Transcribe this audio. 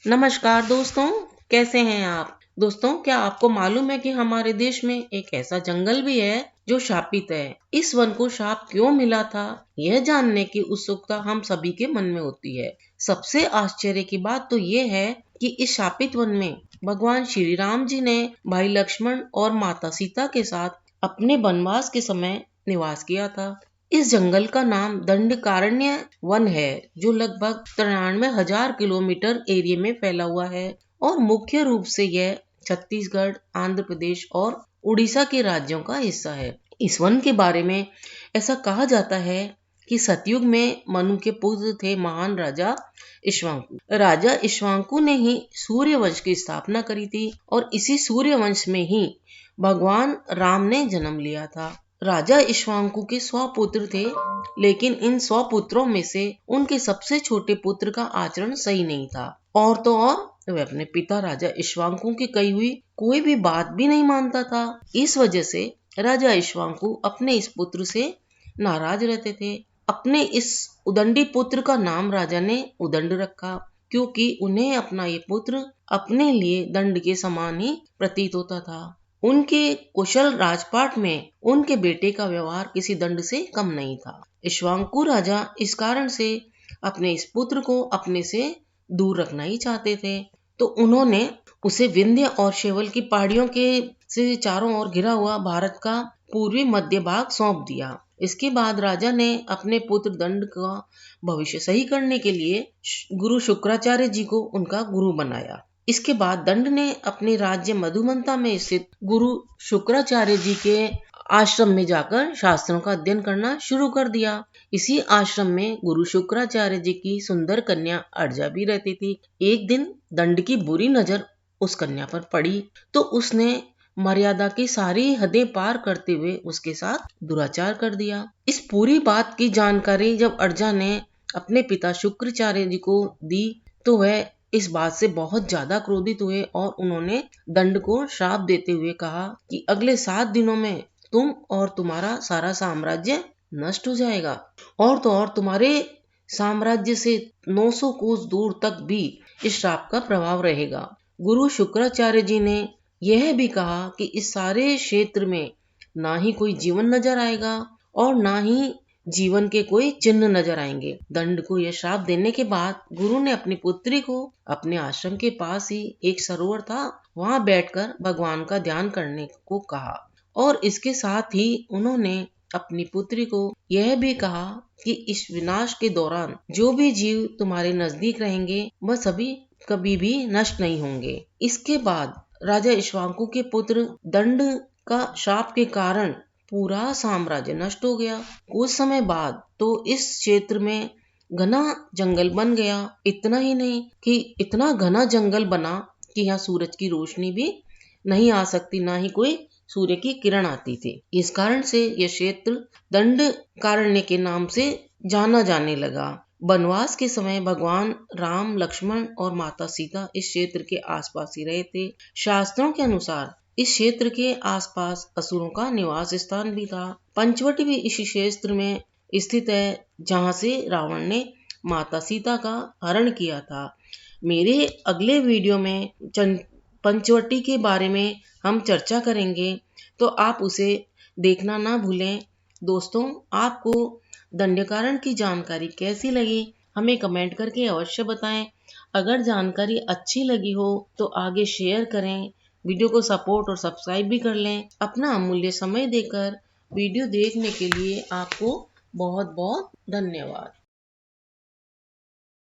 नमस्कार दोस्तों, कैसे हैं आप। दोस्तों, क्या आपको मालूम है कि हमारे देश में एक ऐसा जंगल भी है जो शापित है। इस वन को शाप क्यों मिला था, यह जानने की उत्सुकता हम सभी के मन में होती है। सबसे आश्चर्य की बात तो ये है कि इस शापित वन में भगवान श्री राम जी ने भाई लक्ष्मण और माता सीता के साथ अपने वनवास के समय निवास किया था। इस जंगल का नाम दंडकारण्य वन है, जो लगभग 93,000 किलोमीटर एरिया में फैला हुआ है और मुख्य रूप से यह छत्तीसगढ़, आंध्र प्रदेश और उड़ीसा के राज्यों का हिस्सा है। इस वन के बारे में ऐसा कहा जाता है कि सतयुग में मनु के पुत्र थे महान राजा इक्ष्वाकु। राजा इक्ष्वाकु ने ही सूर्य वंश की स्थापना करी थी और इसी सूर्य वंश में ही भगवान राम ने जन्म लिया था। राजा इक्ष्वाकु के 100 पुत्र थे, लेकिन इन 100 पुत्रों में से उनके सबसे छोटे पुत्र का आचरण सही नहीं था। और तो और वह अपने पिता राजा इक्ष्वाकु की कही हुई कोई भी बात भी नहीं मानता था। इस वजह से राजा इक्ष्वाकु अपने इस पुत्र से नाराज रहते थे। अपने इस उदंडी पुत्र का नाम राजा ने उदंड रखा, क्योंकि उन्हें अपना ये पुत्र अपने लिए दंड के समान ही प्रतीत होता था। उनके कुशल राजपाट में उनके बेटे का व्यवहार किसी दंड से कम नहीं था। इक्ष्वाकु राजा इस कारण से अपने इस पुत्र को अपने से दूर रखना ही चाहते थे, तो उन्होंने उसे विंध्य और शैवल की पहाड़ियों के से चारों ओर घिरा हुआ भारत का पूर्वी मध्य भाग सौंप दिया। इसके बाद राजा ने अपने पुत्र दंड का भविष्य सही करने के लिए गुरु शुक्राचार्य जी को उनका गुरु बनाया। इसके बाद दंड ने अपने राज्य मधुमंता में स्थित गुरु शुक्राचार्य जी के आश्रम में जाकर शास्त्रों का अध्ययन करना शुरू कर दिया। इसी आश्रम में गुरु शुक्राचार्य जी की सुंदर कन्या अर्जा भी रहती थी। एक दिन दंड की बुरी नजर उस कन्या पर पड़ी, तो उसने मर्यादा की सारी हदें पार करते हुए उसके साथ दुराचार कर दिया। इस पूरी बात की जानकारी जब अर्जा ने अपने पिता शुक्राचार्य जी को दी, तो वह इस बात से बहुत ज्यादा क्रोधित हुए और उन्होंने दंड को श्राप देते हुए कहा कि अगले 7 दिनों में तुम और तुम्हारा सारा साम्राज्य नष्ट हो जाएगा, और तो और तुम्हारे साम्राज्य से 900 कोस दूर तक भी इस श्राप का प्रभाव रहेगा। गुरु शुक्राचार्य जी ने यह भी कहा कि इस सारे क्षेत्र में ना ही कोई जीवन नजर आएगा और ना ही जीवन के कोई चिन्ह नजर आएंगे। दंड को यह श्राप देने के बाद गुरु ने अपनी पुत्री को अपने आश्रम के पास ही एक सरोवर था, वहां बैठकर भगवान का ध्यान करने को कहा, और इसके साथ ही उन्होंने अपनी पुत्री को यह भी कहा कि इस विनाश के दौरान जो भी जीव तुम्हारे नजदीक रहेंगे वह सभी कभी भी नष्ट नहीं होंगे। इसके बाद राजा इक्ष्वाकु के पुत्र दंड का शाप के कारण पूरा साम्राज्य नष्ट हो गया। कुछ समय बाद तो इस क्षेत्र में घना जंगल बन गया। इतना ही नहीं कि इतना घना जंगल बना कि यहाँ सूरज की रोशनी भी नहीं आ सकती, ना ही कोई सूर्य की किरण आती थी। इस कारण से यह क्षेत्र दंडकारण्य के नाम से जाना जाने लगा। वनवास के समय भगवान राम, लक्ष्मण और माता सीता इस क्षेत्र के आसपास ही रहे थे। शास्त्रों के अनुसार इस क्षेत्र के आसपास असुरों का निवास स्थान भी था। पंचवटी भी इसी क्षेत्र में स्थित है, जहां से रावण ने माता सीता का हरण किया था। मेरे अगले वीडियो में पंचवटी के बारे में हम चर्चा करेंगे, तो आप उसे देखना ना भूलें। दोस्तों, आपको दंडकारण्य की जानकारी कैसी लगी हमें कमेंट करके अवश्य बताएं। अगर जानकारी अच्छी लगी हो तो आगे शेयर करें, वीडियो को सपोर्ट और सब्सक्राइब भी कर लें। अपना अमूल्य समय देकर वीडियो देखने के लिए आपको बहुत बहुत धन्यवाद।